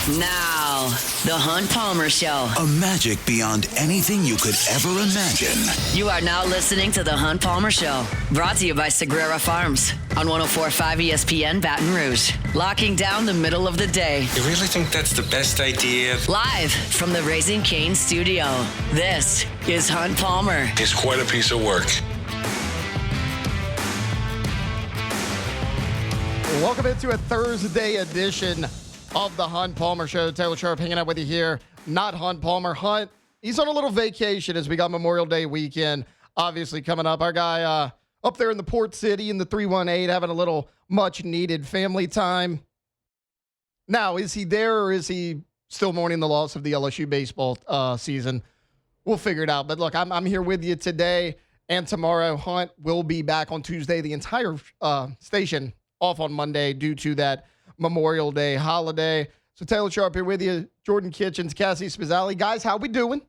Now, the Hunt Palmer Show. A magic beyond anything you could ever imagine. You are now listening to the Hunt Palmer Show. Brought to you by Sagrera Farms on 104.5 ESPN Baton Rouge. Locking down the middle of the day. You really think that's the best idea? Live from the Raising Cane studio. This is Hunt Palmer. It's quite a piece of work. Welcome into a Thursday edition of the Hunt Palmer Show. Taylor Sharp hanging out with you here. Not Hunt Palmer. Hunt, he's on a little vacation as we got Memorial Day weekend obviously coming up. Our guy up there in the Port City in the 318 having a little much-needed family time. Now, is he there or is he still mourning the loss of the LSU baseball season? We'll figure it out. But look, I'm here with you today and tomorrow. Hunt will be back on Tuesday. The entire station off on Monday due to that Memorial Day holiday. So Taylor Sharp here with you, Jordan Kitchens, Cassie Spazzali. Guys, how we doing?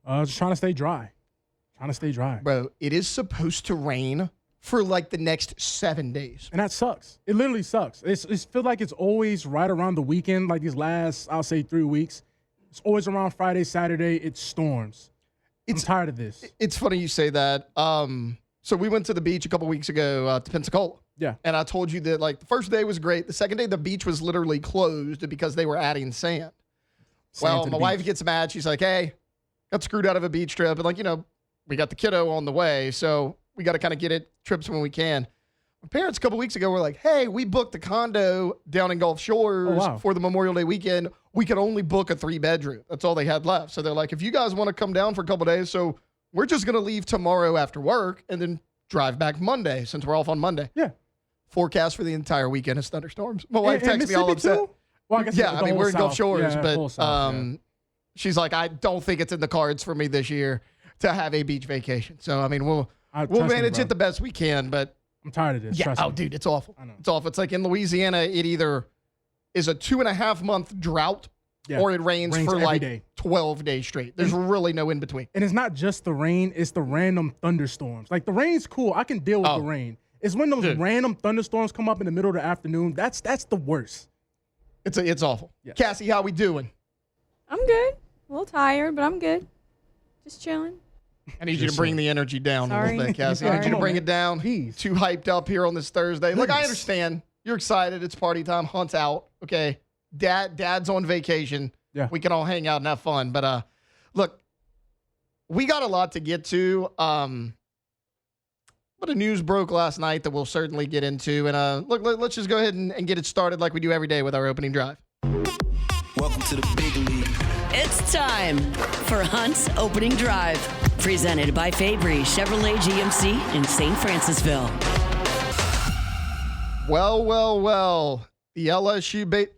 Just trying to stay dry. Bro, it is supposed to rain for like the next 7 days. And that sucks. It literally sucks. It feels like it's always right around the weekend, like these last, I'll say, 3 weeks. It's always around Friday, Saturday. It storms. I'm tired of this. It's funny you say that. So we went to the beach a couple weeks ago to Pensacola. Yeah. And I told you that, like, the first day was great. The second day, the beach was literally closed because they were adding sand. Well, my wife gets mad. She's like, hey, got screwed out of a beach trip. And, like, you know, we got the kiddo on the way, so we got to kind of get it trips when we can. My parents a couple weeks ago were like, hey, we booked a condo down in Gulf Shores for the Memorial Day weekend. We could only book a 3-bedroom. That's all they had left. So they're like, if you guys want to come down for a couple days, so we're just going to leave tomorrow after work and then drive back Monday since we're off on Monday. Yeah. Forecast for the entire weekend is thunderstorms. My wife texts me all upset. Too? Well, I guess we're in Gulf Shores, but South, she's like, I don't think it's in the cards for me this year to have a beach vacation. So, I mean, we'll manage it the best we can, but I'm tired of this. Yeah, dude, it's awful. I know. It's awful. It's like in Louisiana, it either is a 2.5-month drought or it rains for like day. 12 days straight. There's really no in between. And it's not just the rain, it's the random thunderstorms. Like, the rain's cool. I can deal with the rain. It's when those random thunderstorms come up in the middle of the afternoon. That's the worst. It's awful. Yes. Cassie, how we doing? I'm good. A little tired, but I'm good. Just chilling. I need you to bring the energy down a little bit, Cassie. I need you to bring it down. Please. Too hyped up here on this Thursday. Look, I understand. You're excited. It's party time. Hunt's out. Okay. Dad's on vacation. Yeah. We can all hang out and have fun. But look, we got a lot to get to. But a news broke last night that we'll certainly get into. And look, let's just go ahead and get it started like we do every day with our opening drive. Welcome to the big league. It's time for Hunt's Opening Drive. Presented by Fabry Chevrolet GMC in St. Francisville. Well. The LSU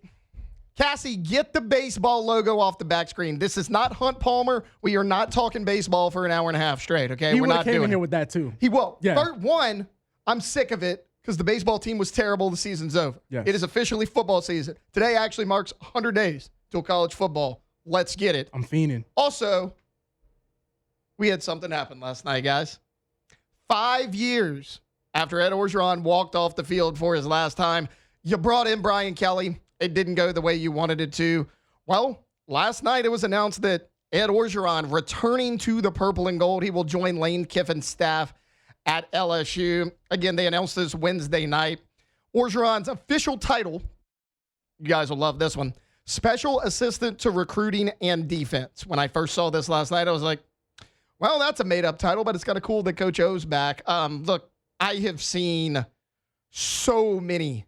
Cassie, get the baseball logo off the back screen. This is not Hunt Palmer. We are not talking baseball for an hour and a half straight, okay? He We're not came doing in here it. with that, too. He will. Yeah. One, I'm sick of it because the baseball team was terrible. The season's over. Yes. It is officially football season. Today actually marks 100 days till college football. Let's get it. I'm fiending. Also, we had something happen last night, guys. 5 years after Ed Orgeron walked off the field for his last time, you brought in Brian Kelly. It didn't go the way you wanted it to. Well, last night it was announced that Ed Orgeron returning to the purple and gold. He will join Lane Kiffin's staff at LSU. Again, they announced this Wednesday night. Orgeron's official title, you guys will love this one, Special Assistant to Recruiting and Defense. When I first saw this last night, I was like, well, that's a made-up title, but it's kind of cool that Coach O's back. Look, I have seen so many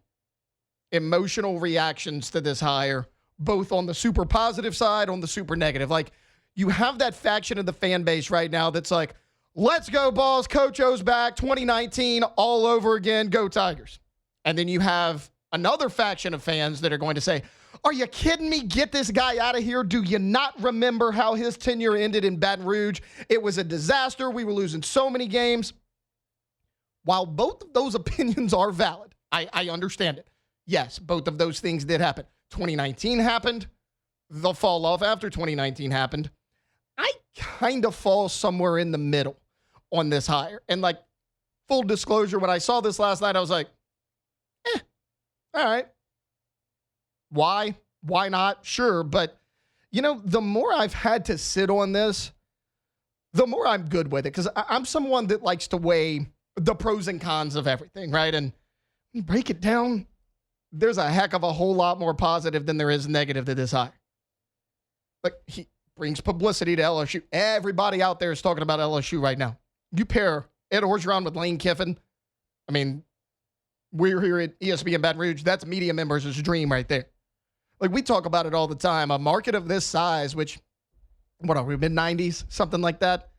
emotional reactions to this hire, both on the super positive side, on the super negative. Like, you have that faction of the fan base right now that's like, let's go, Balls, Coach O's back, 2019, all over again, go Tigers. And then you have another faction of fans that are going to say, are you kidding me? Get this guy out of here. Do you not remember how his tenure ended in Baton Rouge? It was a disaster. We were losing so many games. While both of those opinions are valid, I understand it. Yes, both of those things did happen. 2019 happened. The fall off after 2019 happened. I kind of fall somewhere in the middle on this hire. And like, full disclosure, when I saw this last night, I was like, all right. Why? why not? Sure. But, the more I've had to sit on this, the more I'm good with it. Because I'm someone that likes to weigh the pros and cons of everything, right? And you break it down, there's a heck of a whole lot more positive than there is negative to this hire. Like, he brings publicity to LSU. Everybody out there is talking about LSU right now. You pair Ed Orgeron with Lane Kiffin. I mean, we're here at ESPN Baton Rouge. That's media members' dream right there. Like, we talk about it all the time. A market of this size, which, what are we, mid-90s? Something like that.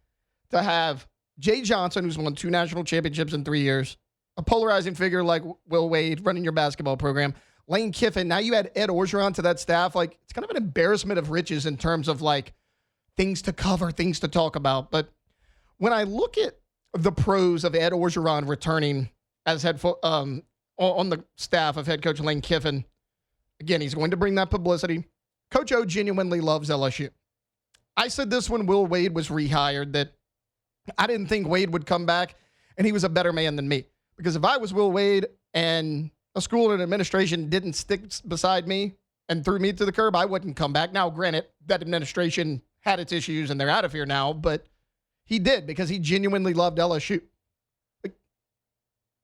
To have Jay Johnson, who's won 2 national championships in 3 years, a polarizing figure like Will Wade running your basketball program, Lane Kiffin. Now you add Ed Orgeron to that staff. Like, it's kind of an embarrassment of riches in terms of, like, things to cover, things to talk about. But when I look at the pros of Ed Orgeron returning as on the staff of head coach Lane Kiffin, again, he's going to bring that publicity. Coach O genuinely loves LSU. I said this when Will Wade was rehired, that I didn't think Wade would come back, and he was a better man than me. Because if I was Will Wade and a school and administration didn't stick beside me and threw me to the curb, I wouldn't come back. Now, granted, that administration had its issues and they're out of here now, but he did because he genuinely loved LSU. Like,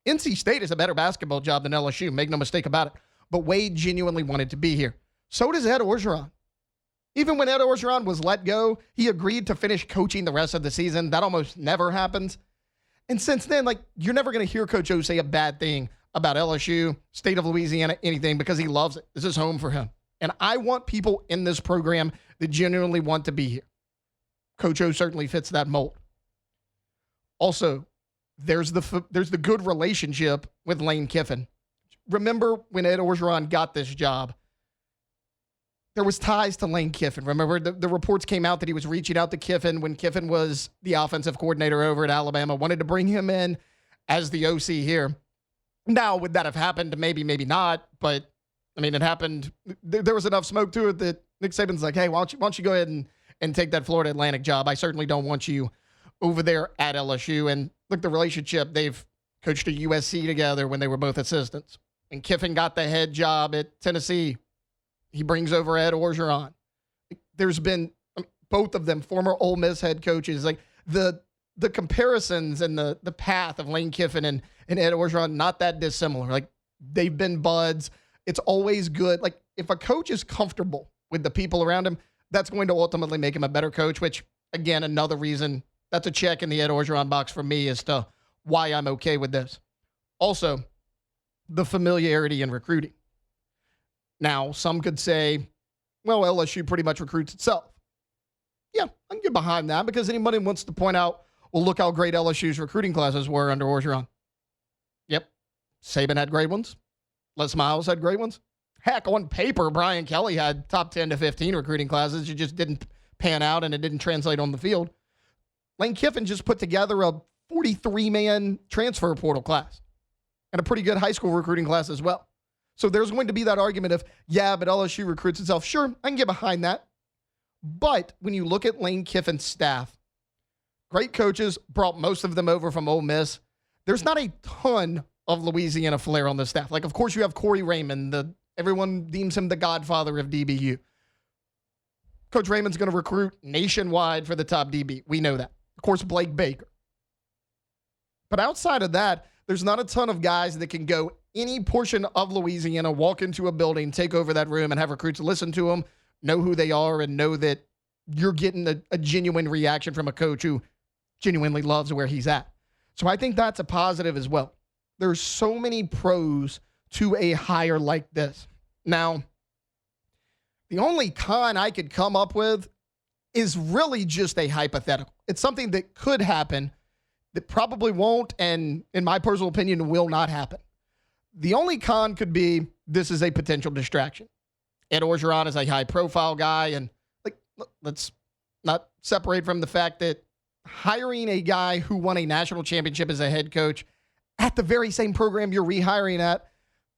NC State is a better basketball job than LSU, make no mistake about it. But Wade genuinely wanted to be here. So does Ed Orgeron. Even when Ed Orgeron was let go, he agreed to finish coaching the rest of the season. That almost never happens. And since then, like, you're never going to hear Coach O say a bad thing about LSU, state of Louisiana, anything, because he loves it. This is home for him. And I want people in this program that genuinely want to be here. Coach O certainly fits that mold. Also, there's the good relationship with Lane Kiffin. Remember when Ed Orgeron got this job, there was ties to Lane Kiffin. Remember, the reports came out that he was reaching out to Kiffin when Kiffin was the offensive coordinator over at Alabama, wanted to bring him in as the OC here. Now, would that have happened? Maybe, maybe not. But, I mean, it happened. There was enough smoke to it that Nick Saban's like, hey, why don't you go ahead and take that Florida Atlantic job? I certainly don't want you over there at LSU. And look, the relationship, they've coached at USC together when they were both assistants. And Kiffin got the head job at Tennessee. He brings over Ed Orgeron. There's been both of them former Ole Miss head coaches. Like the comparisons and the path of Lane Kiffin and Ed Orgeron, not that dissimilar. Like, they've been buds. It's always good. Like, if a coach is comfortable with the people around him, that's going to ultimately make him a better coach, which, again, another reason, that's a check in the Ed Orgeron box for me as to why I'm okay with this. Also, the familiarity in recruiting. Now, some could say, well, LSU pretty much recruits itself. Yeah, I can get behind that because anybody wants to point out, well, look how great LSU's recruiting classes were under Orgeron. Yep. Saban had great ones. Les Miles had great ones. Heck, on paper, Brian Kelly had top 10 to 15 recruiting classes. It just didn't pan out and it didn't translate on the field. Lane Kiffin just put together a 43-man transfer portal class and a pretty good high school recruiting class as well. So there's going to be that argument of, yeah, but LSU recruits itself. Sure, I can get behind that. But when you look at Lane Kiffin's staff, great coaches, brought most of them over from Ole Miss. There's not a ton of Louisiana flair on the staff. Like, of course, you have Corey Raymond. Everyone deems him the godfather of DBU. Coach Raymond's going to recruit nationwide for the top DB. We know that. Of course, Blake Baker. But outside of that, there's not a ton of guys that can go any portion of Louisiana, walk into a building, take over that room, and have recruits listen to them, know who they are, and know that you're getting a genuine reaction from a coach who genuinely loves where he's at. So I think that's a positive as well. There's so many pros to a hire like this. Now, the only con I could come up with is really just a hypothetical. It's something that could happen that probably won't, and in my personal opinion, will not happen. The only con could be this is a potential distraction. Ed Orgeron is a high-profile guy, and let's not separate from the fact that hiring a guy who won a national championship as a head coach at the very same program you're rehiring at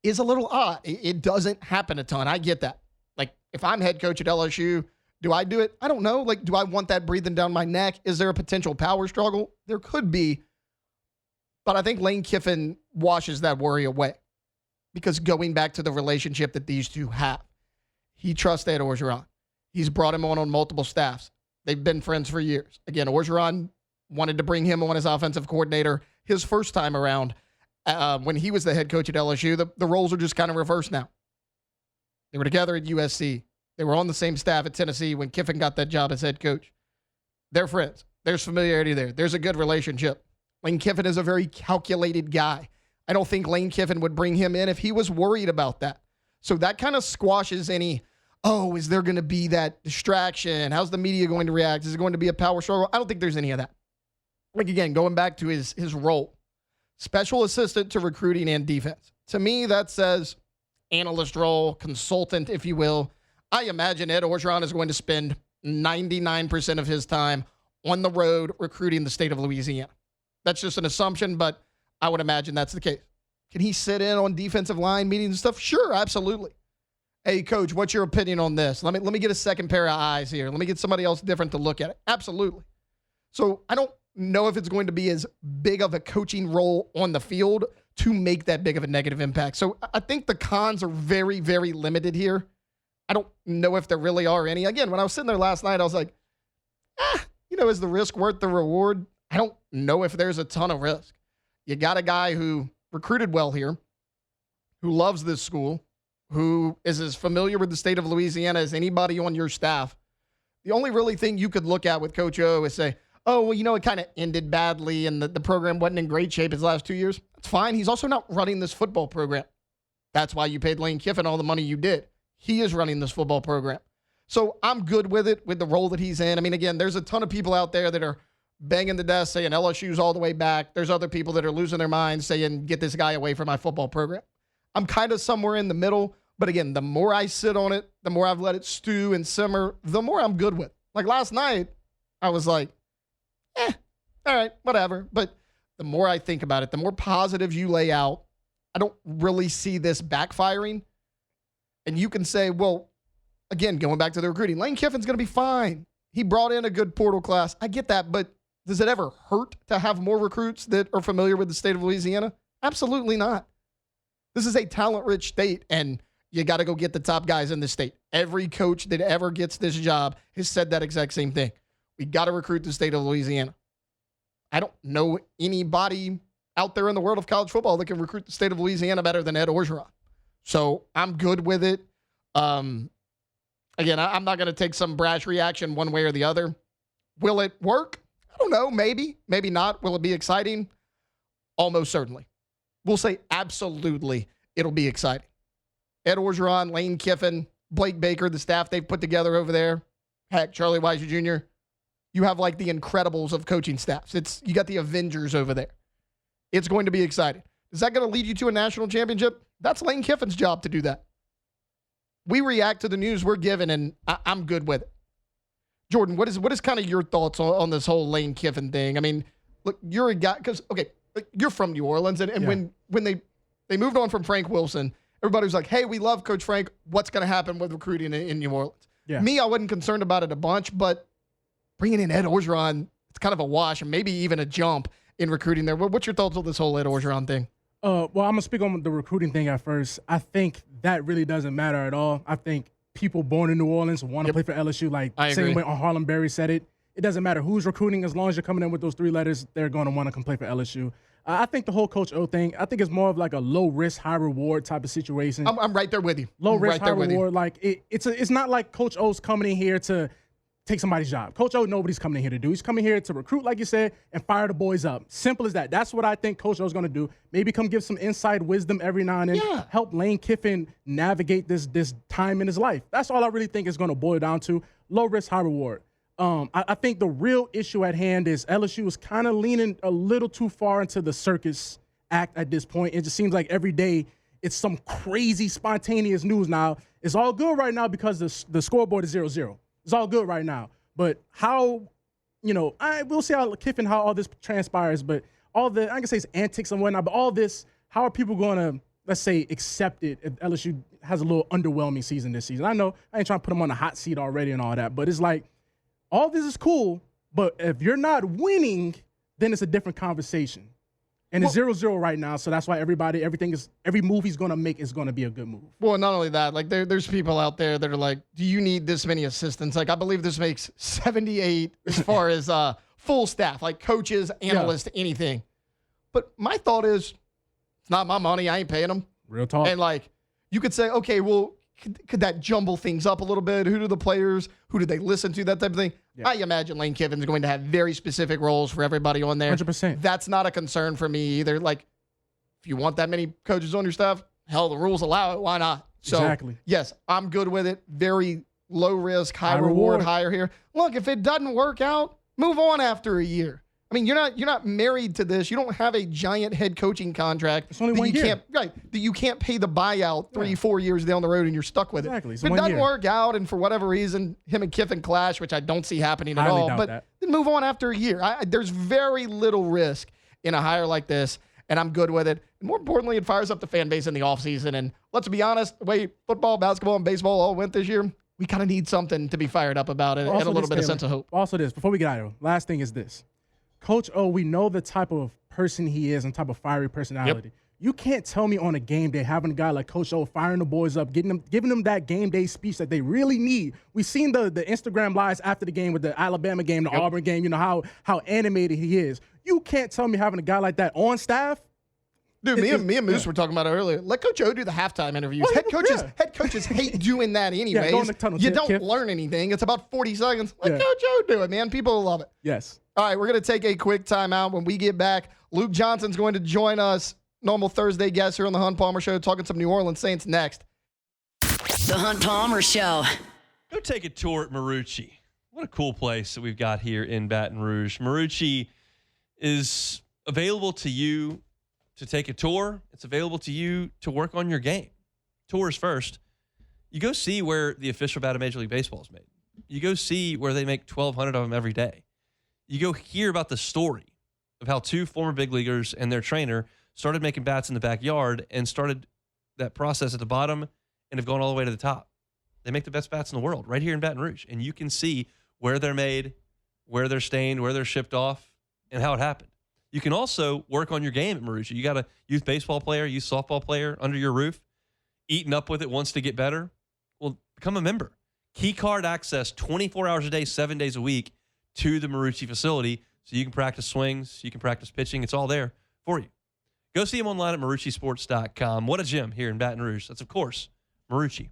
is a little odd. It doesn't happen a ton. I get that. Like, if I'm head coach at LSU, do I do it? I don't know. Like, do I want that breathing down my neck? Is there a potential power struggle? There could be. But I think Lane Kiffin washes that worry away because going back to the relationship that these two have, he trusts Ed Orgeron. He's brought him on multiple staffs. They've been friends for years. Again, Orgeron wanted to bring him on as offensive coordinator his first time around when he was the head coach at LSU. The roles are just kind of reversed now. They were together at USC. They were on the same staff at Tennessee when Kiffin got that job as head coach. They're friends. There's familiarity there. There's a good relationship. Lane Kiffin is a very calculated guy. I don't think Lane Kiffin would bring him in if he was worried about that. So that kind of squashes any, is there going to be that distraction? How's the media going to react? Is it going to be a power struggle? I don't think there's any of that. Like, again, going back to his role, special assistant to recruiting and defense. To me, that says analyst role, consultant, if you will. I imagine Ed Orgeron is going to spend 99% of his time on the road recruiting the state of Louisiana. That's just an assumption, but I would imagine that's the case. Can he sit in on defensive line meetings and stuff? Sure, absolutely. Hey, coach, what's your opinion on this? Let me get a second pair of eyes here. Let me get somebody else different to look at it. Absolutely. So I don't know if it's going to be as big of a coaching role on the field to make that big of a negative impact. So I think the cons are very, very limited here. I don't know if there really are any. Again, when I was sitting there last night, I was like, is the risk worth the reward? I don't know if there's a ton of risk. You got a guy who recruited well here, who loves this school, who is as familiar with the state of Louisiana as anybody on your staff. The only really thing you could look at with Coach O is say, it kind of ended badly and the program wasn't in great shape his last 2 years. That's fine. He's also not running this football program. That's why you paid Lane Kiffin all the money you did. He is running this football program. So I'm good with it, with the role that he's in. I mean, again, there's a ton of people out there that are banging the desk saying LSU's all the way back. There's other people that are losing their minds saying, get this guy away from my football program. I'm kind of somewhere in the middle. But again, the more I sit on it, the more I've let it stew and simmer, the more I'm good with. Like last night, I was like, all right, whatever. But the more I think about it, the more positives you lay out, I don't really see this backfiring. And you can say, well, again, going back to the recruiting, Lane Kiffin's going to be fine. He brought in a good portal class. I get that, but does it ever hurt to have more recruits that are familiar with the state of Louisiana? Absolutely not. This is a talent-rich state, and you got to go get the top guys in the state. Every coach that ever gets this job has said that exact same thing. We got to recruit the state of Louisiana. I don't know anybody out there in the world of college football that can recruit the state of Louisiana better than Ed Orgeron. So I'm good with it. Again, I'm not going to take some brash reaction one way or the other. Will it work? I don't know. Maybe. Maybe not. Will it be exciting? Almost certainly. We'll say absolutely it'll be exciting. Ed Orgeron, Lane Kiffin, Blake Baker, the staff they've put together over there. Heck, Charlie Weiser Jr. You have like the Incredibles of coaching staffs. You got the Avengers over there. It's going to be exciting. Is that going to lead you to a national championship? That's Lane Kiffin's job to do that. We react to the news we're given, and I'm good with it. Jordan, what is kind of your thoughts on this whole Lane Kiffin thing? I mean, look, you're a guy, because, okay, you're from New Orleans, and yeah. when they moved on from Frank Wilson, everybody was like, hey, we love Coach Frank. What's going to happen with recruiting in New Orleans? Yeah. Me, I wasn't concerned about it a bunch, but bringing in Ed Orgeron, it's kind of a wash and maybe even a jump in recruiting there. What's your thoughts on this whole Ed Orgeron thing? Well, I'm going to speak on the recruiting thing at first. I think that really doesn't matter at all. I think people born in New Orleans want to play for LSU, like same way Harlem Berry said it. It doesn't matter who's recruiting. As long as you're coming in with those three letters, they're going to want to come play for LSU. I think the whole Coach O thing, I think it's more of like a low-risk, high-reward type of situation. I'm right there with you. Low-risk, high-reward. Like, it's not like Coach O's coming in here to take somebody's job. Coach O, nobody's coming in here to do. He's coming here to recruit, like you said, and fire the boys up. Simple as that. That's what I think Coach O's going to do. Maybe come give some inside wisdom every now and then. Help Lane Kiffin navigate this time in his life. That's all I really think is going to boil down to. Low risk, high reward. I think the real issue at hand is LSU is kind of leaning a little too far into the circus act at this point. It just seems like every day it's some crazy spontaneous news now. It's all good right now because the scoreboard is 0-0. It's all good right now. But how, we'll see how Kiffin, how all this transpires, but all the, I can say it's antics and whatnot, but all this, how are people going to, let's say, accept it if LSU has a little underwhelming season this season? I know I ain't trying to put them on the hot seat already and all that, but it's like, all this is cool, but if you're not winning, then it's a different conversation. And it's 0-0 right now, so that's why every move he's going to make is going to be a good move. Well, not only that, like there's people out there that are like, do you need this many assistants? Like I believe this makes 78 as far as full staff, like coaches, analysts, anything. But my thought is, it's not my money. I ain't paying them. Real talk. And like you could say, okay, well, could that jumble things up a little bit? Who do the players, who do they listen to, that type of thing? Yeah. I imagine Lane Kiffin's going to have very specific roles for everybody on there. 100%. That's not a concern for me either. Like, if you want that many coaches on your staff, hell, the rules allow it. Why not? So, exactly. Yes, I'm good with it. Very low risk, high reward, higher here. Look, if it doesn't work out, move on after a year. I mean, you're not married to this. You don't have a giant head coaching contract. It's only 1 year. That you can't pay the buyout 3-4 years down the road and you're stuck with it. Exactly. If it doesn't work out and for whatever reason, him and Kiffin clash, which I don't see happening at all, but then move on after a year. There's very little risk in a hire like this, and I'm good with it. And more importantly, it fires up the fan base in the offseason. And let's be honest, the way football, basketball, and baseball all went this year, we kind of need something to be fired up about it and a little bit of sense of hope. Also this, before we get out of here, last thing is this. Coach O, we know the type of person he is and type of fiery personality. Yep. You can't tell me on a game day having a guy like Coach O firing the boys up, giving them that game day speech that they really need. We've seen the Instagram lives after the game with the Alabama game, the Auburn game, you know, how animated he is. You can't tell me having a guy like that on staff. Dude, me and Moose were talking about it earlier. Let Coach O do the halftime interviews. Head coaches hate doing that anyways. Go in the tunnel, you don't learn anything. It's about 40 seconds. Let Coach O do it, man. People love it. Yes. All right, we're going to take a quick timeout. When we get back, Luke Johnson's going to join us, normal Thursday guest here on the Hunt Palmer Show, talking some New Orleans Saints next. The Hunt Palmer Show. Go take a tour at Marucci. What a cool place that we've got here in Baton Rouge. Marucci is available to you to take a tour. It's available to you to work on your game. Tours first. You go see where the official bat of Major League Baseball is made. You go see where they make 1,200 of them every day. You go hear about the story of how two former big leaguers and their trainer started making bats in the backyard and started that process at the bottom and have gone all the way to the top. They make the best bats in the world right here in Baton Rouge. And you can see where they're made, where they're stained, where they're shipped off, and how it happened. You can also work on your game at Marucci. You got a youth baseball player, youth softball player under your roof, eating up with it, wants to get better. Well, become a member. Key card access 24 hours a day, 7 days a week to the Marucci facility so you can practice swings, you can practice pitching. It's all there for you. Go see them online at MarucciSports.com. What a gym here in Baton Rouge. That's, of course, Marucci.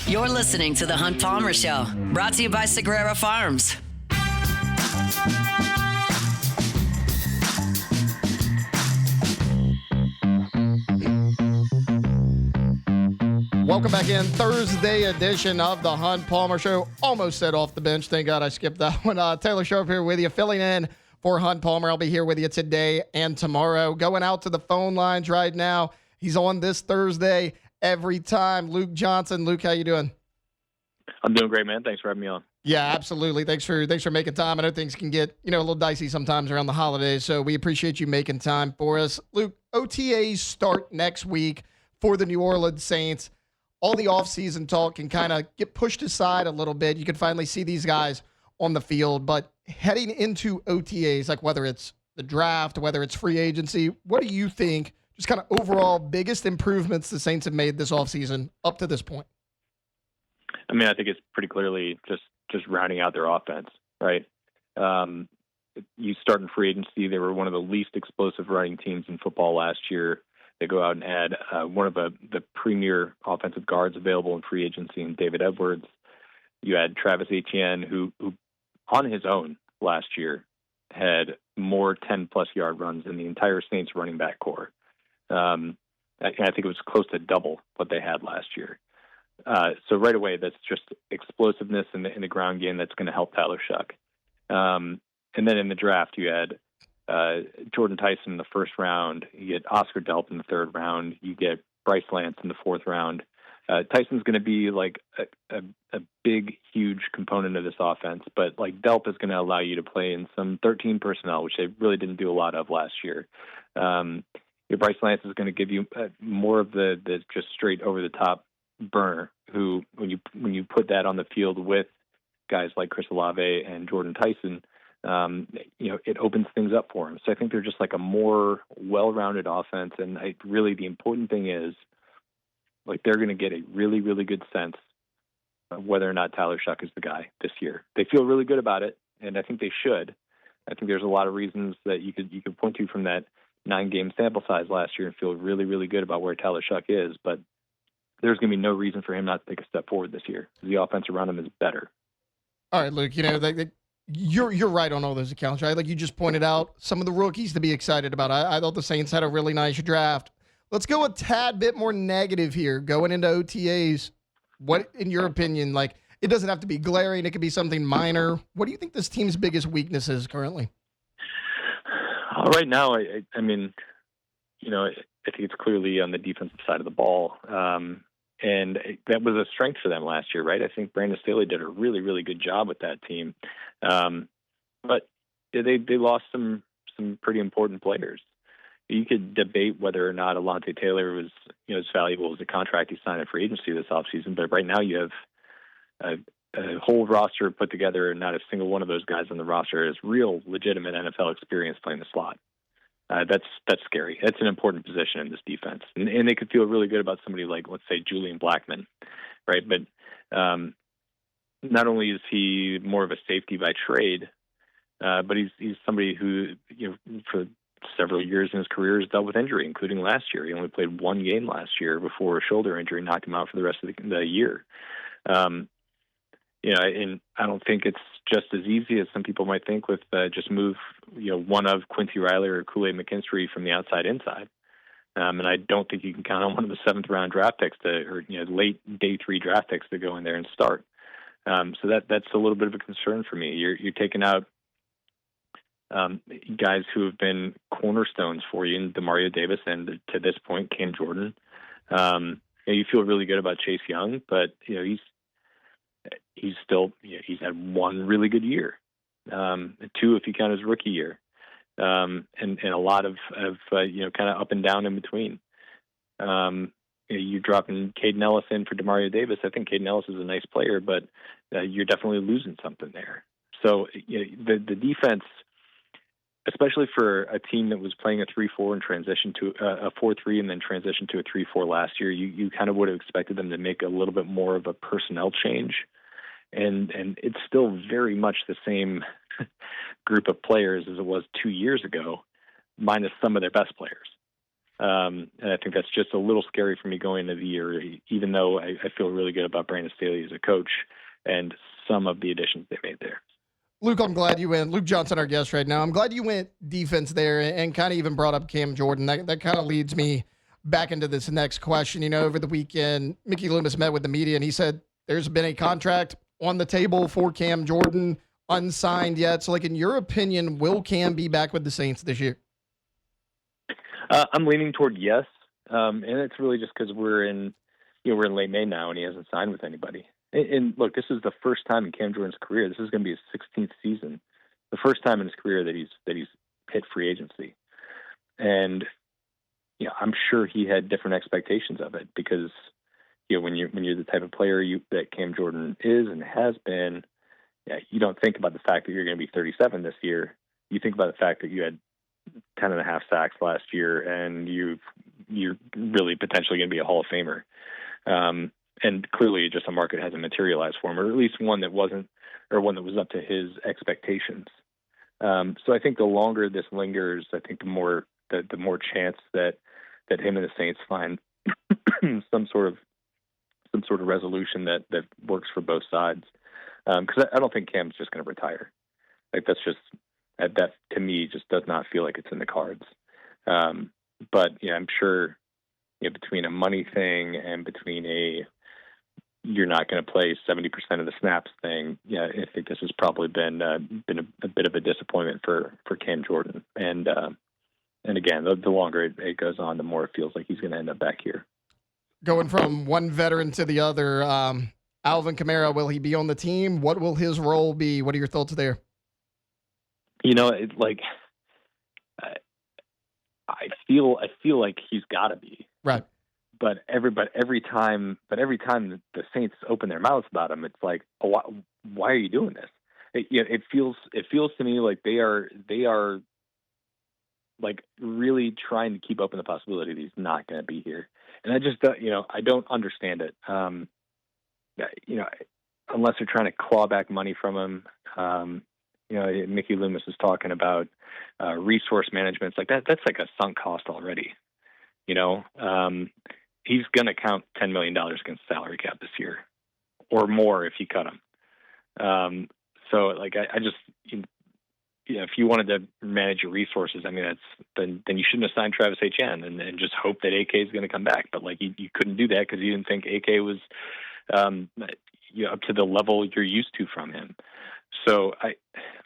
You're listening to The Hunt Palmer Show, brought to you by Sagrera Farms. Welcome back in. Thursday edition of the Hunt Palmer Show. Almost said off the bench. Thank God I skipped that one. Taylor Sharp here with you, filling in for Hunt Palmer. I'll be here with you today and tomorrow. Going out to the phone lines right now. He's on this Thursday every time. Luke Johnson. Luke, how you doing? I'm doing great, man. Thanks for having me on. Yeah, absolutely. Thanks for making time. I know things can get, a little dicey sometimes around the holidays, so we appreciate you making time for us. Luke, OTAs start next week for the New Orleans Saints. All the offseason talk can kind of get pushed aside a little bit. You can finally see these guys on the field. But heading into OTAs, like whether it's the draft, whether it's free agency, what do you think just kind of overall biggest improvements the Saints have made this offseason up to this point? I mean, I think it's pretty clearly just rounding out their offense, right? You start in free agency, they were one of the least explosive running teams in football last year. They go out and add one of the premier offensive guards available in free agency in David Edwards. You add Travis Etienne, who on his own last year had more 10-plus yard runs than the entire Saints running back core. I think it was close to double what they had last year. So right away, that's just explosiveness in the ground game that's going to help Tyler Shuck. And then in the draft, you had Jordan Tyson in the first round. You get Oscar Delp in the third round. You get Bryce Lance in the fourth round. Tyson's going to be like a big, huge component of this offense, but like Delp is going to allow you to play in some 13 personnel, which they really didn't do a lot of last year. Your Bryce Lance is going to give you more of the just straight over the top burner. Who, when you put that on the field with guys like Chris Olave and Jordan Tyson, it opens things up for him. So I think they're just like a more well-rounded offense. And really the important thing is, like, they're going to get a really, really good sense of whether or not Tyler Shuck is the guy this year. They feel really good about it, and I think they should. I think there's a lot of reasons that you could point to from that 9-game sample size last year and feel really, really good about where Tyler Shuck is. But there's going to be no reason for him not to take a step forward this year. The offense around him is better. All right, Luke, you're right on all those accounts, right? Like you just pointed out some of the rookies to be excited about. I thought the Saints had a really nice draft. Let's go a tad bit more negative here going into OTAs. What, in your opinion, like, it doesn't have to be glaring. It could be something minor. What do you think this team's biggest weakness is currently? Right now, I think it's clearly on the defensive side of the ball. And that was a strength for them last year, right? I think Brandon Staley did a really, really good job with that team. But they lost some pretty important players. You could debate whether or not Alontae Taylor was as valuable as the contract he signed in free agency this offseason. But right now you have a whole roster put together, and not a single one of those guys on the roster has real, legitimate NFL experience playing the slot. That's scary. That's an important position in this defense. And they could feel really good about somebody like, let's say, Julian Blackmon, right? But not only is he more of a safety by trade, but he's somebody who, for several years in his career has dealt with injury, including last year. He only played one game last year before a shoulder injury knocked him out for the rest of the year. And I don't think it's just as easy as some people might think with just move, one of Quincy Riley or Kool-Aid McKinstry from the outside inside. And I don't think you can count on one of the 7th-round draft picks late day 3 draft picks to go in there and start. So that's a little bit of a concern for me. You're taking out guys who have been cornerstones for you in DeMario Davis and to this point, Cam Jordan. You feel really good about Chase Young, but he's still he's had one really good year, 2 if you count his rookie year, and a lot of kind of up and down in between. You're dropping Caden Ellis in for DeMario Davis. I think Caden Ellis is a nice player, but you're definitely losing something there. So the defense, especially for a team that was playing a 3-4 and transition to a 4-3 and then transition to a 3-4 last year, you kind of would have expected them to make a little bit more of a personnel change. And it's still very much the same group of players as it was 2 years ago, minus some of their best players. And I think that's just a little scary for me going into the year, even though I feel really good about Brandon Staley as a coach and some of the additions they made there. Luke, I'm glad you went. Luke Johnson, our guest right now. I'm glad you went defense there and kind of even brought up Cam Jordan. That kind of leads me back into this next question. Over the weekend, Mickey Loomis met with the media, and he said there's been a contract on the table for Cam Jordan, unsigned yet. So, in your opinion, will Cam be back with the Saints this year? I'm leaning toward yes, and it's really just because we're in late May now, and he hasn't signed with anybody. And look, this is the first time in Cam Jordan's career. This is going to be his 16th season, the first time in his career that he's hit free agency. And I'm sure he had different expectations of it because when you're the type of player that Cam Jordan is and has been, you don't think about the fact that you're going to be 37 this year. You think about the fact that you had 10.5 sacks last year, and you're really potentially going to be a Hall of Famer. And clearly just a market hasn't materialized for him, or at least one that was up to his expectations. So I think the longer this lingers, I think the more chance that him and the Saints find some sort of resolution that works for both sides. Because I don't think Cam's just going to retire. That to me just does not feel like it's in the cards. But I'm sure between a money thing and between you're not going to play 70% of the snaps thing, I think this has probably been a bit of a disappointment for Cam Jordan. And again, the longer it goes on, the more it feels like he's going to end up back here. Going from one veteran to the other, Alvin Kamara, will he be on the team? What will his role be? What are your thoughts there? I feel like he's got to be right. But every time the Saints open their mouths about him, it's like, oh, why are you doing this? it feels to me like they are like really trying to keep open the possibility that he's not going to be here. And I just, I don't understand it. Unless they're trying to claw back money from him. Mickey Loomis is talking about resource management. It's like that's like a sunk cost already. He's going to count $10 million against salary cap this year, or more if you cut him. So like I just. If you wanted to manage your resources, I mean, then you shouldn't have signed Travis Etienne and just hope that AK is going to come back. But like you couldn't do that because you didn't think AK was up to the level you're used to from him. So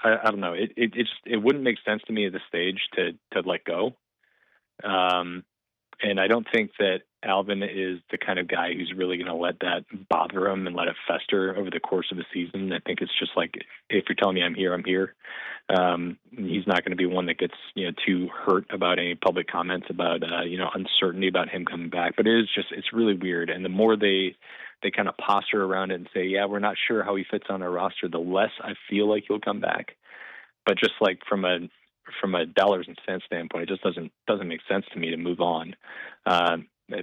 I don't know. It wouldn't make sense to me at this stage to let go. And I don't think that Alvin is the kind of guy who's really going to let that bother him and let it fester over the course of the season. I think it's just like, if you're telling me I'm here, I'm here. He's not going to be one that gets, too hurt about any public comments about, uncertainty about him coming back. But it's really weird. And the more they kind of posture around it and say, yeah, we're not sure how he fits on our roster, the less I feel like he'll come back. But just like from a dollars and cents standpoint, it just doesn't make sense to me to move on,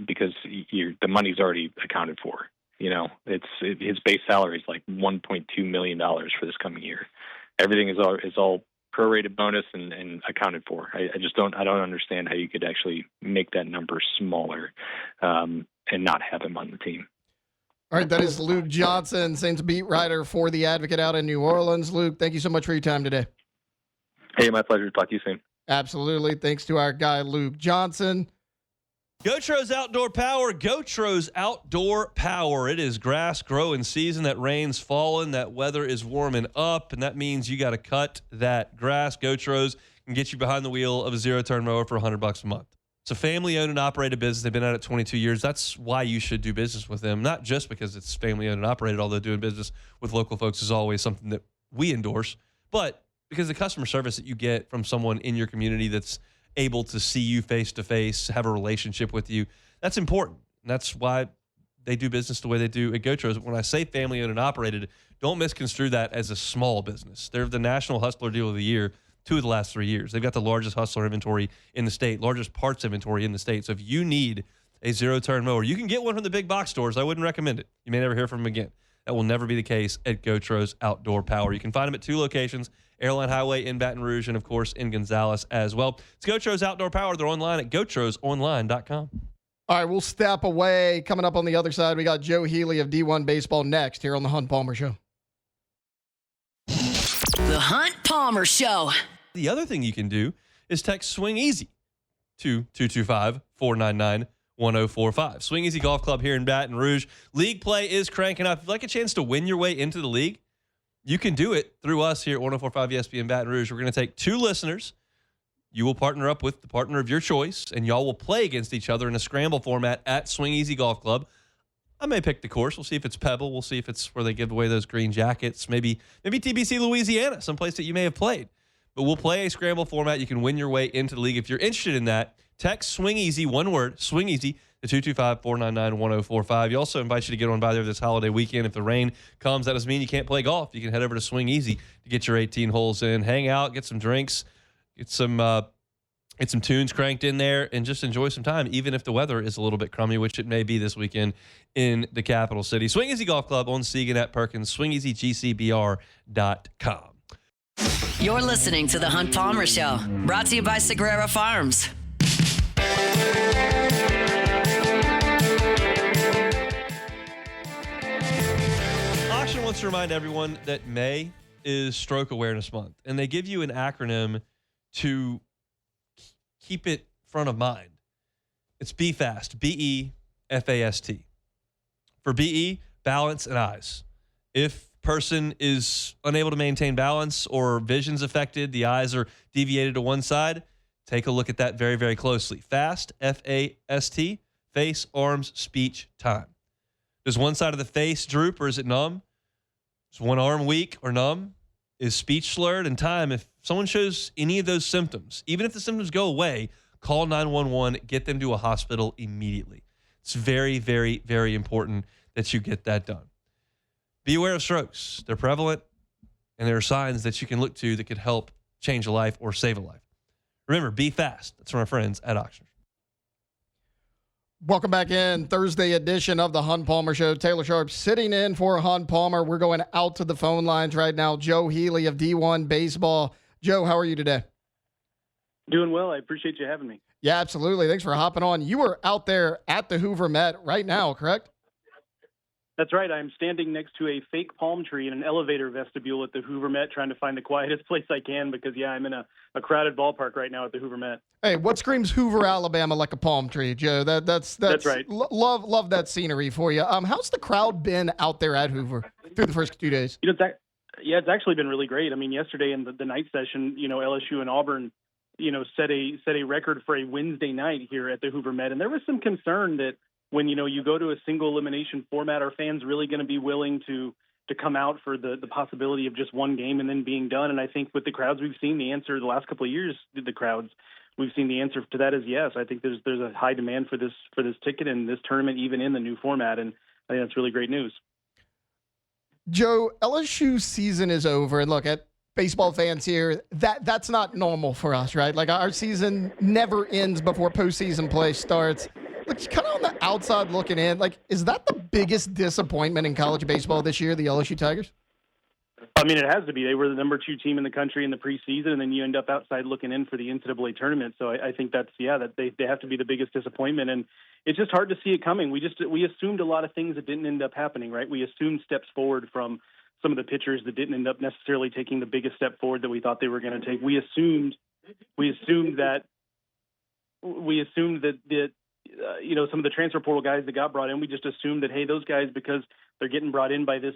because the money's already accounted for. His base salary is like $1.2 million for this coming year. Everything is all prorated bonus and accounted for. I don't understand how you could actually make that number smaller and not have him on the team. All right, that is Luke Johnson, Saints beat writer for The Advocate out in New Orleans. Luke, thank you so much for your time today. Hey, my pleasure. Talk to you soon. Absolutely. Thanks to our guy, Luke Johnson. Gotros Outdoor Power. Gotros Outdoor Power. It is grass growing season. That rain's falling. That weather is warming up, and that means you got to cut that grass. Gotros can get you behind the wheel of a zero-turn mower for $100 a month. It's a family-owned and operated business. They've been at it 22 years. That's why you should do business with them, not just because it's family-owned and operated, although doing business with local folks is always something that we endorse, but because the customer service that you get from someone in your community that's able to see you face-to-face, have a relationship with you, that's important. And that's why they do business the way they do at Gotros. When I say family-owned and operated, don't misconstrue that as a small business. They're the National Hustler Deal of the Year 2 of the last 3 years. They've got the largest hustler inventory in the state, largest parts inventory in the state. So if you need a zero-turn mower, you can get one from the big box stores. I wouldn't recommend it. You may never hear from them again. That will never be the case at Gotros Outdoor Power. You can find them at 2 locations, Airline Highway in Baton Rouge and, of course, in Gonzales as well. It's Gotros Outdoor Power. They're online at gotrosonline.com. All right, we'll step away. Coming up on the other side, we got Joe Healy of D1 Baseball next here on The Hunt Palmer Show. The Hunt Palmer Show. The other thing you can do is text Swing Easy to 225-499-1045. Swing Easy Golf Club here in Baton Rouge. League play is cranking up. If you'd like a chance to win your way into the league, you can do it through us here at 104.5 ESPN Baton Rouge. We're going to take 2 listeners. You will partner up with the partner of your choice, and y'all will play against each other in a scramble format at Swing Easy Golf Club. I may pick the course. We'll see if it's Pebble. We'll see if it's where they give away those green jackets. Maybe TBC Louisiana, someplace that you may have played. But we'll play a scramble format. You can win your way into the league. If you're interested in that, text Swing Easy, one word, Swing Easy, to 225-499-1045. You also invite you to get on by there this holiday weekend. If the rain comes, that doesn't mean you can't play golf. You can head over to Swing Easy to get your 18 holes in, hang out, get some drinks, get some tunes cranked in there, and just enjoy some time, even if the weather is a little bit crummy, which it may be this weekend in the capital city. Swing Easy Golf Club on Segan at Perkins, swingeasygcbr.com. You're listening to The Hunt Palmer Show, brought to you by Sagrera Farms. Auction wants to remind everyone that May is Stroke Awareness Month, and they give you an acronym to keep it front of mind. It's BFAST, B-E-F-A-S-T. For B-E, balance and eyes. If person is unable to maintain balance or vision's affected, the eyes are deviated to one side, take a look at that very, very closely. FAST, F-A-S-T, face, arms, speech, time. Does one side of the face droop or is it numb? Is one arm weak or numb? Is speech slurred? And time, if someone shows any of those symptoms, even if the symptoms go away, call 911, get them to a hospital immediately. It's very, very, very important that you get that done. Be aware of strokes. They're prevalent. And there are signs that you can look to that could help change a life or save a life. Remember, be fast. That's from our friends at Oxnard. Welcome back in. Thursday edition of the Hun Palmer Show. Taylor Sharp sitting in for Hun Palmer. We're going out to the phone lines right now. Joe Healy of D1 Baseball. Joe, how are you today? Doing well. I appreciate you having me. Yeah, absolutely. Thanks for hopping on. You were out there at the Hoover Met right now, correct? That's right. I'm standing next to a fake palm tree in an elevator vestibule at the Hoover Met, trying to find the quietest place I can because, I'm in a crowded ballpark right now at the Hoover Met. Hey, what screams Hoover, Alabama like a palm tree, Joe? That's right. Love that scenery for you. How's the crowd been out there at Hoover through the first 2 days? It's actually been really great. I mean, yesterday in the night session, LSU and Auburn, set a record for a Wednesday night here at the Hoover Met, and there was some concern that when you go to a single elimination format, are fans really going to be willing to come out for the possibility of just one game and then being done? And I think with the crowds we've seen, the answer the last couple of years, the crowds we've seen the answer to that is yes. I think there's a high demand for this ticket and this tournament, even in the new format, and I think that's really great news. Joe, LSU season is over, and look at baseball fans here. That's not normal for us, right? Like our season never ends before postseason play starts. Look, kind of on the outside looking in, like, is that the biggest disappointment in college baseball this year, the LSU Tigers? I mean, it has to be. They were the number 2 team in the country in the preseason, and then you end up outside looking in for the NCAA tournament. So I think that they have to be the biggest disappointment, and it's just hard to see it coming. We assumed a lot of things that didn't end up happening, right? We assumed steps forward from some of the pitchers that didn't end up necessarily taking the biggest step forward that we thought they were going to take. We assumed that some of the transfer portal guys that got brought in, we just assumed that, hey, those guys, because they're getting brought in by this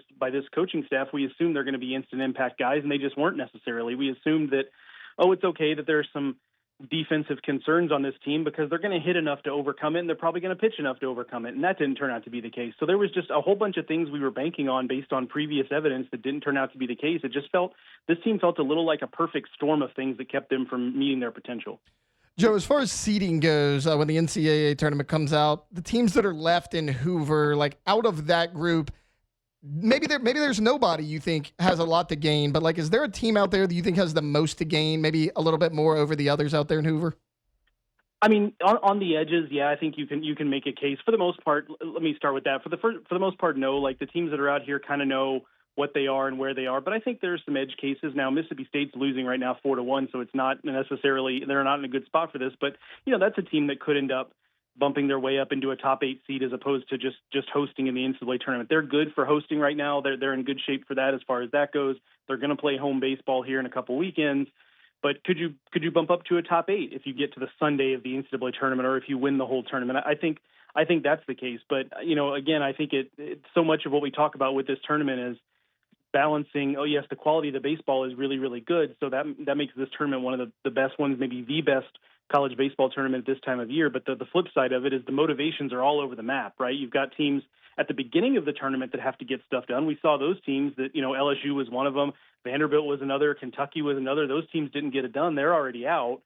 coaching staff, we assumed they're going to be instant impact guys, and they just weren't necessarily. We assumed that, it's okay that there's some defensive concerns on this team because they're going to hit enough to overcome it, and they're probably going to pitch enough to overcome it, and that didn't turn out to be the case. So there was just a whole bunch of things we were banking on based on previous evidence that didn't turn out to be the case. This team felt a little like a perfect storm of things that kept them from meeting their potential. Joe, as far as seeding goes, when the NCAA tournament comes out, the teams that are left in Hoover, like out of that group, maybe there's nobody you think has a lot to gain, but like, is there a team out there that you think has the most to gain, maybe a little bit more over the others out there in Hoover? I mean, on the edges, yeah, I think you can make a case. For the most part, let me start with that. For the most part, no. Like the teams that are out here kind of know what they are and where they are. But I think there's some edge cases. Now, Mississippi State's losing right now 4-1, so it's not necessarily – they're not in a good spot for this. But, that's a team that could end up bumping their way up into a top 8 seed as opposed to just hosting in the NCAA tournament. They're good for hosting right now. They're in good shape for that as far as that goes. They're going to play home baseball here in a couple weekends. But could you bump up to a top 8 if you get to the Sunday of the NCAA tournament or if you win the whole tournament? I think that's the case. But, again, I think it so much of what we talk about with this tournament is balancing, yes, the quality of the baseball is really, really good. So that makes this tournament one of the best ones, maybe the best college baseball tournament at this time of year. But the flip side of it is the motivations are all over the map, right? You've got teams at the beginning of the tournament that have to get stuff done. We saw those teams that, LSU was one of them. Vanderbilt was another. Kentucky was another. Those teams didn't get it done. They're already out.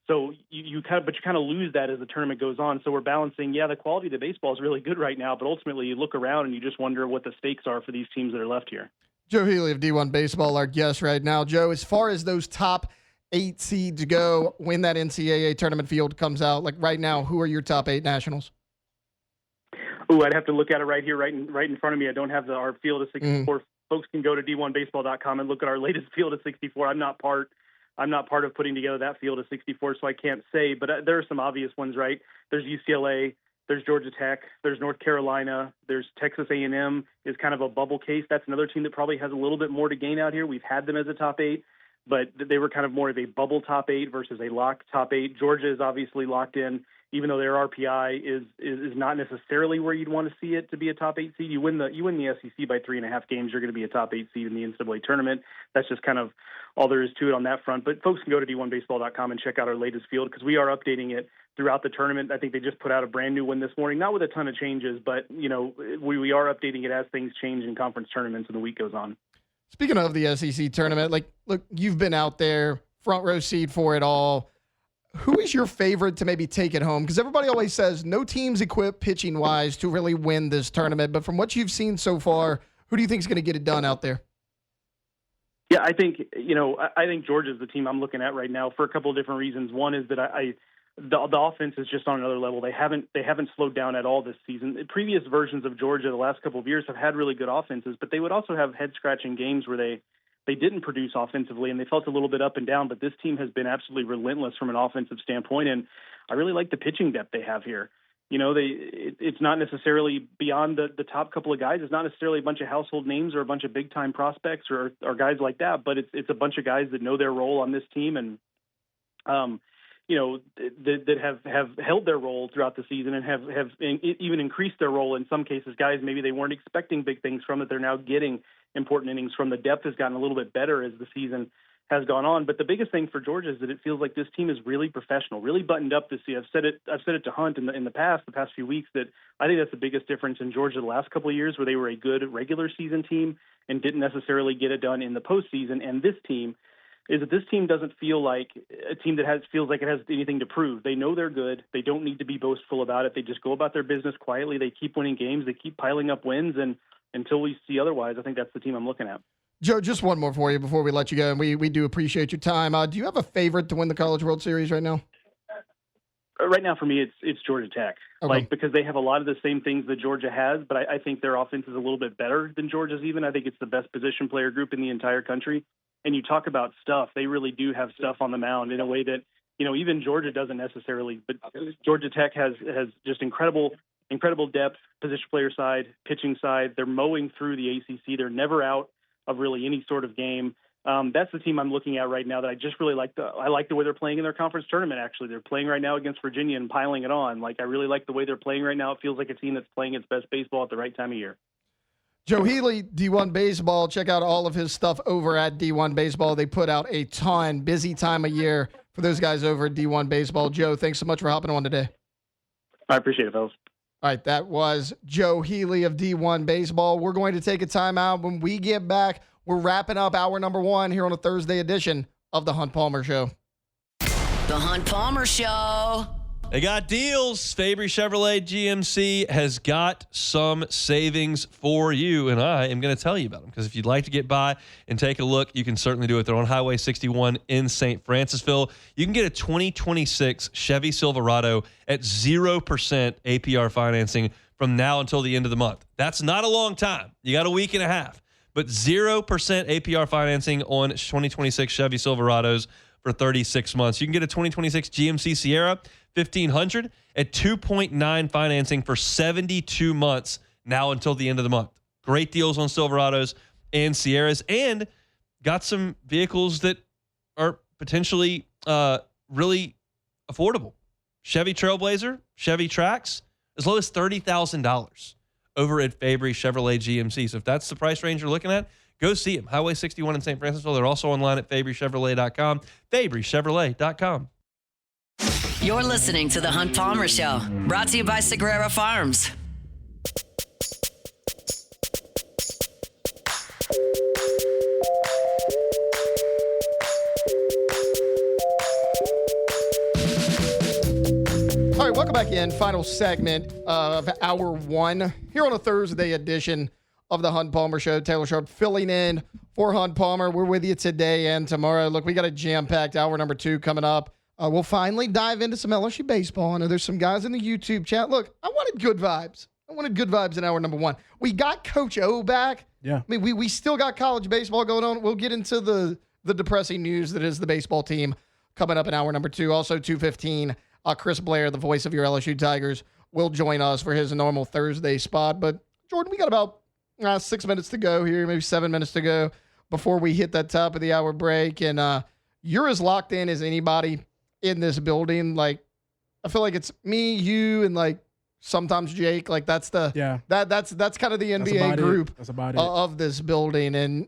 So you kind of lose that as the tournament goes on. So we're balancing, the quality of the baseball is really good right now, but ultimately you look around and you just wonder what the stakes are for these teams that are left here. Joe Healy of D1 Baseball, our guest right now. Joe, as far as those top 8 seeds go, when that NCAA tournament field comes out, like right now, who are your top 8 nationals? Ooh, I'd have to look at it right here, right in front of me. I don't have our field of 64. Folks can go to d1baseball.com and look at our latest field of 64. I'm not part of putting together that field of 64, so I can't say. But there are some obvious ones, right? There's UCLA. There's Georgia Tech, there's North Carolina, there's Texas A&M is kind of a bubble case. That's another team that probably has a little bit more to gain out here. We've had them as a top 8, but they were kind of more of a bubble top 8 versus a locked top 8. Georgia is obviously locked in, even though their RPI is not necessarily where you'd want to see it to be a top 8 seed. You win the SEC by 3.5 games, you're going to be a top 8 seed in the NCAA tournament. That's just kind of all there is to it on that front. But folks can go to d1baseball.com and check out our latest field because we are updating it throughout the tournament. I think they just put out a brand new one this morning, not with a ton of changes, but we are updating it as things change in conference tournaments and the week goes on. Speaking of the SEC tournament, look, you've been out there, front row seat for it all. Who is your favorite to maybe take it home? Because everybody always says no team's equipped pitching-wise to really win this tournament. But from what you've seen so far, who do you think is going to get it done out there? Yeah, I think I think Georgia's the team I'm looking at right now for a couple of different reasons. One is that the offense is just on another level. They haven't slowed down at all this season. Previous versions of Georgia the last couple of years have had really good offenses, but they would also have head-scratching games where they didn't produce offensively and they felt a little bit up and down. But this team has been absolutely relentless from an offensive standpoint, and I really like the pitching depth they have here. It's not necessarily beyond the top couple of guys. It's not necessarily a bunch of household names or a bunch of big-time prospects or guys like that, but it's a bunch of guys that know their role on this team and that have held their role throughout the season and have even increased their role in some cases. Guys maybe they weren't expecting big things from that they're now getting important innings from. The depth has gotten a little bit better as the season has gone on. But the biggest thing for Georgia is that it feels like this team is really professional, really buttoned up this year. I've said it to Hunt in the past few weeks, that I think that's the biggest difference in Georgia the last couple of years, where they were a good regular season team and didn't necessarily get it done in the postseason. And this team is that this team doesn't feel like a team that feels like it has anything to prove. They know they're good. They don't need to be boastful about it. They just go about their business quietly. They keep winning games. They keep piling up wins. And until we see otherwise, I think that's the team I'm looking at. Joe, just one more for you before we let you go, and we do appreciate your time. Do you have a favorite to win the College World Series right now? Right now, for me, it's Georgia Tech. Okay. Because they have a lot of the same things that Georgia has, but I think their offense is a little bit better than Georgia's even. I think it's the best position player group in the entire country. And you talk about stuff, they really do have stuff on the mound in a way that, even Georgia doesn't necessarily, but Georgia Tech has just incredible depth, position player side, pitching side. They're mowing through the ACC. They're never out of really any sort of game. That's the team I'm looking at right now that I just really like. I like the way they're playing in their conference tournament, actually. They're playing right now against Virginia and piling it on. I really like the way they're playing right now. It feels like a team that's playing its best baseball at the right time of year. Joe Healy, D1 Baseball. Check out all of his stuff over at D1 Baseball. They put out a ton. Busy time of year for those guys over at D1 Baseball. Joe, thanks so much for hopping on today. I appreciate it, fellas. All right, that was Joe Healy of D1 Baseball. We're going to take a timeout. When we get back, we're wrapping up hour number 1 here on a Thursday edition of The Hunt Palmer Show. The Hunt Palmer Show. They got deals. Fabry Chevrolet GMC has got some savings for you, and I am going to tell you about them, because if you'd like to get by and take a look, you can certainly do it. They're on Highway 61 in St. Francisville. You can get a 2026 Chevy Silverado at 0% APR financing from now until the end of the month. That's not a long time. You got a week and a half, but 0% APR financing on 2026 Chevy Silverados for 36 months. You can get a 2026 GMC Sierra 1500 at 2.9 financing for 72 months now until the end of the month. Great deals on Silverados and Sierras, and got some vehicles that are potentially really affordable. Chevy Trailblazer, Chevy Trax, as low as $30,000 over at Fabry Chevrolet GMC. So if that's the price range you're looking at, go see them. Highway 61 in St. Francisville. They're also online at FabryChevrolet.com, FabryChevrolet.com. You're listening to The Hunt Palmer Show, brought to you by Sagrera Farms. All right, welcome back in. Final segment of hour 1 here on a Thursday edition of The Hunt Palmer Show. Taylor Sharp filling in for Hunt Palmer. We're with you today and tomorrow. Look, we got a jam-packed hour number 2 coming up. We'll finally dive into some LSU baseball. I know there's some guys in the YouTube chat. Look, I wanted good vibes. In hour number 1. We got Coach O back. Yeah. I mean, we still got college baseball going on. We'll get into the depressing news that is the baseball team coming up in hour number 2. Also, 2:15, Chris Blair, the voice of your LSU Tigers, will join us for his normal Thursday spot. But, Jordan, we got about 6 minutes to go here, maybe 7 minutes to go before we hit that top of the hour break. And you're as locked in as anybody in this building. I feel like it's me, you, and sometimes Jake. That's that's kind of the NBA group of this building. And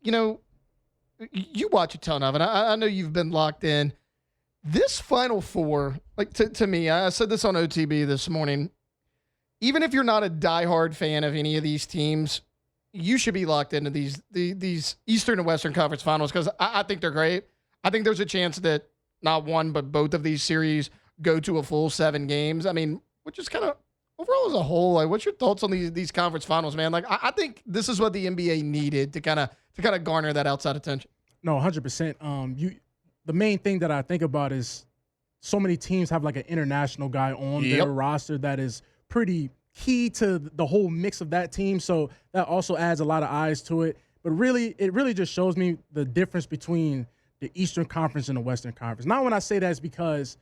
you watch a ton of it. I know you've been locked in. This Final Four, to me, I said this on OTB this morning. Even if you're not a diehard fan of any of these teams, you should be locked into these Eastern and Western Conference Finals, because I think they're great. I think there's a chance that not one, but both of these series go to a full 7 games. I mean, which is kind of overall as a whole, what's your thoughts on these conference finals, man? I think this is what the NBA needed to kind of to kind of garner that outside attention. No, 100%. The main thing that I think about is so many teams have like an international guy on their roster that is pretty key to the whole mix of that team. So that also adds a lot of eyes to it. But really, it really just shows me the difference between the Eastern Conference and the Western Conference. Now, when I say that, it's because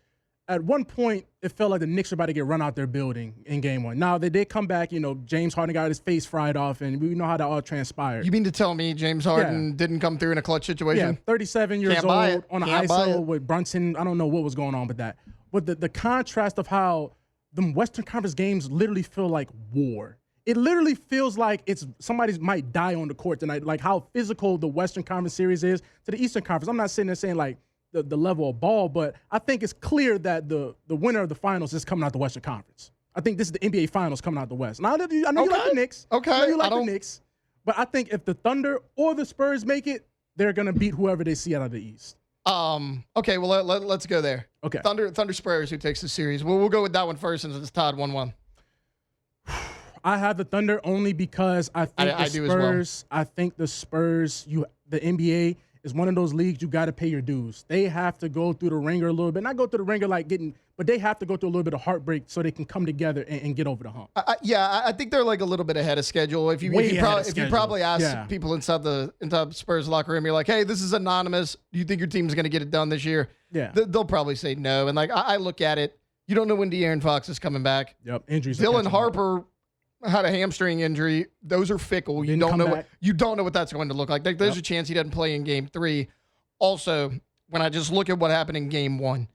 at one point, it felt like the Knicks were about to get run out their building in game one. Now, they did come back. James Harden got his face fried off, and we know how that all transpired. You mean to tell me James Harden didn't come through in a clutch situation? Yeah, 37 years old on an ISO with Brunson. I don't know what was going on with that. But the contrast of how the Western Conference games literally feel like war. It literally feels like somebody might die on the court tonight, like how physical the Western Conference series is to the Eastern Conference. I'm not sitting there saying like the level of ball, but I think it's clear that the winner of the finals is coming out the Western Conference. I think this is the NBA Finals coming out the West. Now, I know you like the Knicks. Okay. I know you like the Knicks. But I think if the Thunder or the Spurs make it, they're going to beat whoever they see out of the East. Okay, well, let's go there. Okay. Thunder Spurs, who takes the series. We'll go with that one first since it's tied 1-1. I have the Thunder only because I think the Spurs. I think the Spurs. The NBA is one of those leagues you got to pay your dues. They have to go through the ringer a little bit, not go through the ringer but they have to go through a little bit of heartbreak so they can come together and get over the hump. I think they're like a little bit ahead of schedule. If you probably ask people inside the Spurs locker room, you're like, hey, this is anonymous. Do you think your team's going to get it done this year? Yeah, they'll probably say no. And like I look at it, you don't know when De'Aaron Fox is coming back. Yep, injuries. Dylan Harper had a hamstring injury. Those are fickle. You don't know what that's going to look like. There's a chance he doesn't play in game 3. Also, when I just look at what happened in game 1,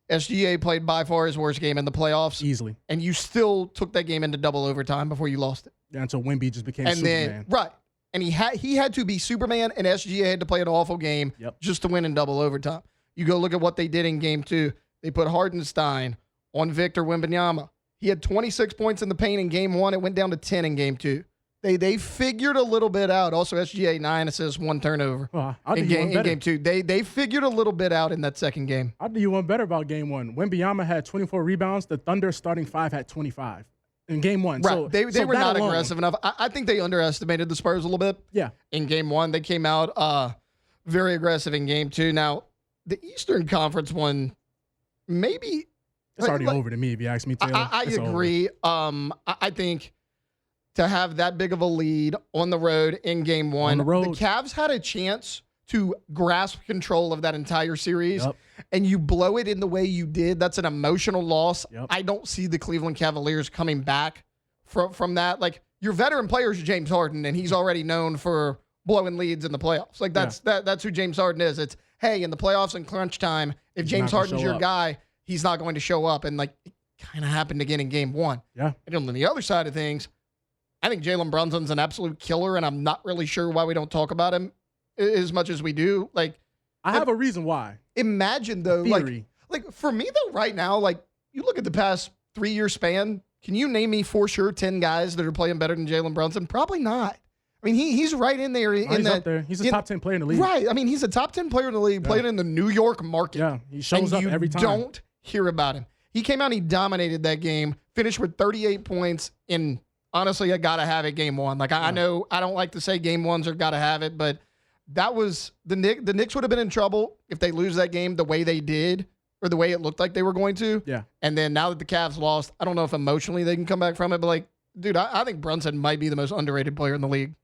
SGA played by far his worst game in the playoffs. Easily. And you still took that game into double overtime before you lost it. Yeah, until Wemby just became Superman. And he had to be Superman, and SGA had to play an awful game just to win in double overtime. You go look at what they did in game 2. They put Hardenstein on Victor Wembanyama. He had 26 points in the paint in game 1. It went down to 10 in game 2. They figured a little bit out. Also, SGA 9 assists, 1 turnover in game 2. They figured a little bit out in that second game. I'll do you one better about game 1. Wembanyama had 24 rebounds. The Thunder starting 5 had 25 in game 1. Right. So they were not alone, aggressive enough. I think they underestimated the Spurs a little bit. Yeah. In game 1, they came out very aggressive in game 2. Now, the Eastern Conference one, maybe it's already over to me, if you ask me, Taylor. I agree. I think to have that big of a lead on the road in game 1, the Cavs had a chance to grasp control of that entire series, and you blow it in the way you did. That's an emotional loss. I don't see the Cleveland Cavaliers coming back from that. Like, your veteran player is James Harden, and he's already known for blowing leads in the playoffs. Like, that's who James Harden is. It's, hey, in the playoffs and crunch time, if James Harden's your guy, he's not going to show up. And, like, it kind of happened again in game 1. Yeah. And on the other side of things, I think Jalen Brunson's an absolute killer, and I'm not really sure why we don't talk about him as much as we do. Like, I have a reason why. Imagine, though, like for me, though, right now, like, you look at the past 3-year span, can you name me for sure 10 guys that are playing better than Jalen Brunson? Probably not. I mean, he's right in there. He's up there. He's a top 10 player in the league. Right. I mean, he's a top 10 player in the league, playing in the New York market. Yeah, he shows up every time. You don't hear about him. He came out, he dominated that game, finished with 38 points in, honestly, I gotta have it game 1. Like, I know I don't like to say game 1s are gotta have it, but that was the Knicks would have been in trouble if they lose that game the way they did, or the way it looked like they were going to. Yeah. And then now that the Cavs lost, I don't know if emotionally they can come back from it, but like, dude, I think Brunson might be the most underrated player in the league.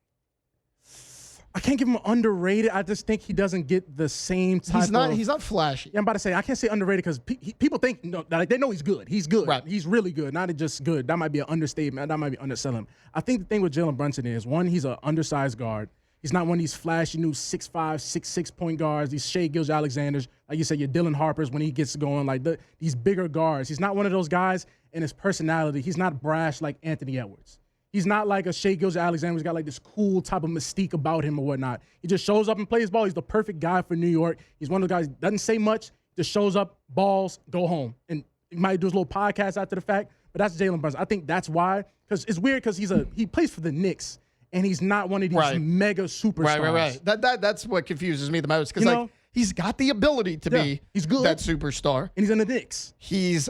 I can't give him underrated. I just think he doesn't get the same type He's not flashy. Yeah, I'm about to say, I can't say underrated because people think, they know he's good. He's good. Right. He's really good, not just good. That might be an understatement. That might be underselling him. I think the thing with Jalen Brunson is, one, he's an undersized guard. He's not one of these flashy new 6'5", 6'6" point guards, these Shai Gilgeous-Alexanders. Like you said, your Dylan Harpers when he gets going, like these bigger guards. He's not one of those guys in his personality. He's not brash like Anthony Edwards. He's not like a Shai Gilgeous-Alexander who's got like this cool type of mystique about him or whatnot. He just shows up and plays ball. He's the perfect guy for New York. He's one of the guys, doesn't say much, just shows up, balls, go home. And he might do his little podcast after the fact, but that's Jalen Brunson. I think that's why, because it's weird because he plays for the Knicks, and he's not one of these mega superstars. Right. That's what confuses me the most, because he's got the ability to be he's good. That superstar. And he's in the Knicks. He's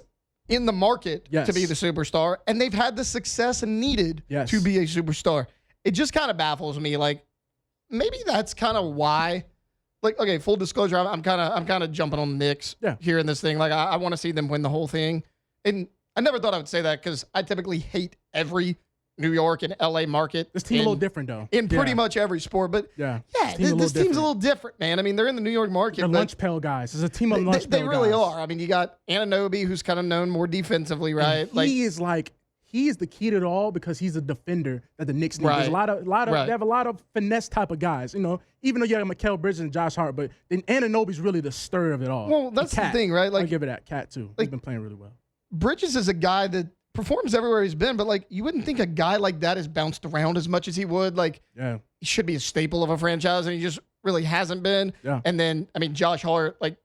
in the market to be the superstar, and they've had the success needed to be a superstar. It just kind of baffles me. Like, maybe that's kind of why. Like, okay, full disclosure, I'm kind of jumping on the Knicks here in this thing. Like, I want to see them win the whole thing, and I never thought I would say that because I typically hate every New York and LA market. This team a little different though. In pretty much every sport, but this team's a little different, man. I mean, they're in the New York market. They're lunch pail guys. It's a team of lunch pail guys. They really are. I mean, you got Anunoby, who's kind of known more defensively, right? He is the key to it all because he's a defender that the Knicks need. Right. There's they have a lot of finesse type of guys. You know, even though you have Mikal Bridges and Josh Hart, but then Anunoby's really the stir of it all. Well, that's the thing, right? Like, I'll give it that. Cat too. He's been playing really well. Bridges is a guy that performs everywhere he's been, but like you wouldn't think a guy like that has bounced around as much as he would. Like, he should be a staple of a franchise, and he just really hasn't been. Yeah. And then, I mean, Josh Hart, like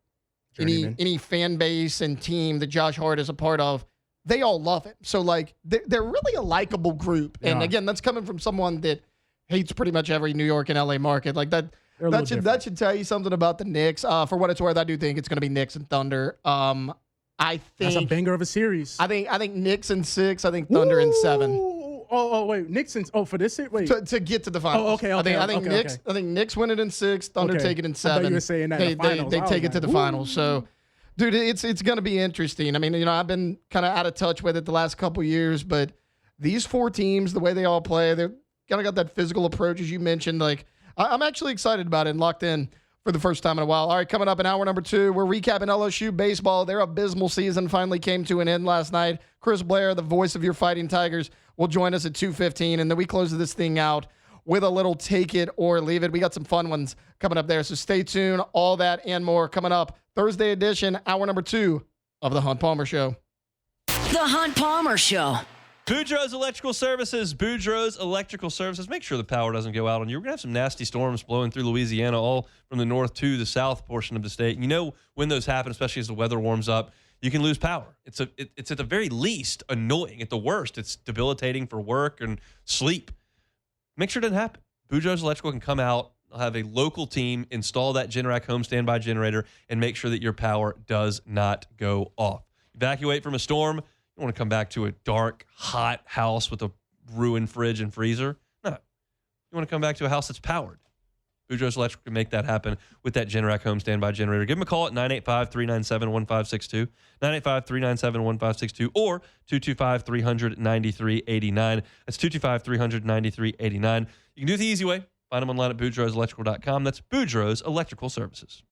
any fan base and team that Josh Hart is a part of, they all love him. So like they're really a likable group. And again, that's coming from someone that hates pretty much every New York and LA market. Like that should tell you something about the Knicks. For what it's worth, I do think it's going to be Knicks and Thunder. I think that's a banger of a series. I think Knicks in 6. I think Thunder in 7. Oh wait, Knicks in for this series. Wait, to get to the finals. Oh, okay. I think Knicks. I think Knicks win it in 6. Thunder take it in 7. I thought you were saying that in the finals. They take it to the finals. So, dude, it's going to be interesting. I mean, you know, I've been kind of out of touch with it the last couple years, but these 4 teams, the way they all play, they're kind of got that physical approach, as you mentioned. Like, I'm actually excited about it and locked in for the first time in a while. All right, coming up in hour number 2, we're recapping LSU baseball. Their abysmal season finally came to an end last night. Chris Blair, the voice of your Fighting Tigers, will join us at 2:15, and then we close this thing out with a little take it or leave it. We got some fun ones coming up there, so stay tuned. All that and more coming up Thursday edition, hour number 2 of the Hunt Palmer Show. The Hunt Palmer Show. Boudreaux's Electrical Services. Boudreaux's Electrical Services. Make sure the power doesn't go out on you. We're going to have some nasty storms blowing through Louisiana, all from the north to the south portion of the state. And you know when those happen, especially as the weather warms up, you can lose power. It's at the very least annoying. At the worst, it's debilitating for work and sleep. Make sure it doesn't happen. Boudreaux's Electrical can come out, have a local team install that Generac home standby generator, and make sure that your power does not go off. Evacuate from a storm. You don't want to come back to a dark, hot house with a ruined fridge and freezer. No. You want to come back to a house that's powered. Boudreaux's Electrical can make that happen with that Generac home standby generator. Give them a call at 985-397-1562, 985-397-1562, or 225-300-9389. That's 225-300-9389. You can do it the easy way. Find them online at boudreauxelectrical.com. That's Boudreaux's Electrical Services.